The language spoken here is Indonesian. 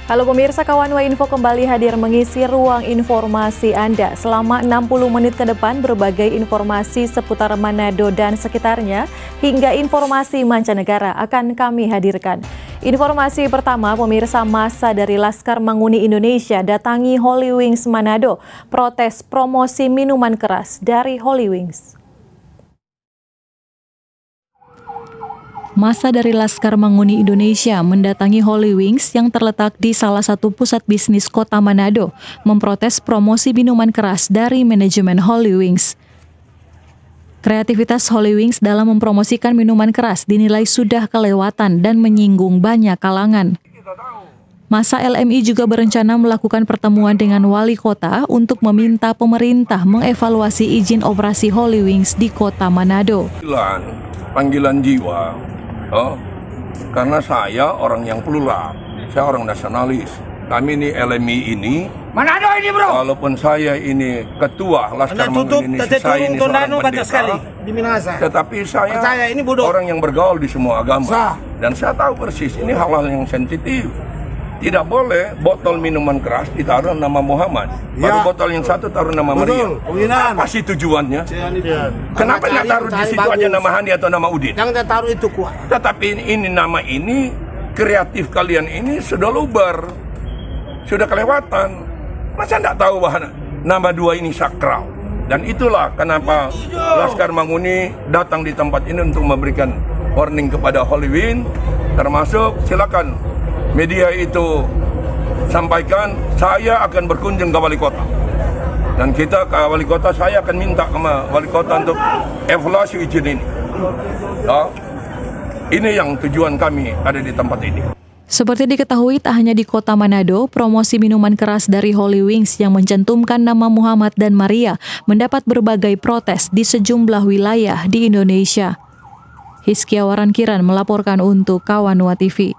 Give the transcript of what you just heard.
Halo pemirsa, Kawan Info kembali hadir mengisi ruang informasi Anda. Selama 60 menit ke depan berbagai informasi seputar Manado dan sekitarnya hingga informasi mancanegara akan kami hadirkan. Informasi pertama, pemirsa, massa dari Laskar Manguni Indonesia datangi Holy Wings Manado, protes promosi minuman keras dari Holy Wings. Massa dari Laskar Manguni Indonesia mendatangi Holy Wings yang terletak di salah satu pusat bisnis kota Manado, memprotes promosi minuman keras dari manajemen Holy Wings. Kreativitas Holy Wings dalam mempromosikan minuman keras dinilai sudah kelewatan dan menyinggung banyak kalangan. Massa LMI juga berencana melakukan pertemuan dengan wali kota untuk meminta pemerintah mengevaluasi izin operasi Holy Wings di kota Manado. Panggilan jiwa. Karena saya orang yang plural, saya orang nasionalis. Kami ini LMI ini, Manado ini bro. Walaupun saya ini ketua Laskar Manguni Indonesia, saya ini seorang pendeta, tetapi saya ini orang yang bergaul di semua agama. Dan saya tahu persis ini hal-hal yang sensitif. Tidak boleh botol minuman keras ditaruh nama Muhammad, baru botol yang satu taruh nama Maria. Apa sih tujuannya? Kenapa nggak taruh di situ aja nama Hani atau nama Udin? Yang taruh itu kuat. Tetapi ini nama ini, kreatif kalian ini sudah luber, sudah kelewatan. Masa nggak tahu bahwa nama dua ini sakral? Dan itulah kenapa Laskar Manguni datang di tempat ini untuk memberikan warning kepada Holy Wings, termasuk silakan media itu sampaikan, saya akan berkunjung ke wali kota. Dan kita ke wali kota, saya akan minta ke wali kota untuk evaluasi izin ini. Ini yang tujuan kami ada di tempat ini. Seperti diketahui, tak hanya di kota Manado, promosi minuman keras dari Holy Wings yang mencantumkan nama Muhammad dan Maria mendapat berbagai protes di sejumlah wilayah di Indonesia. Hizkia Warankiran melaporkan untuk Kawan TV.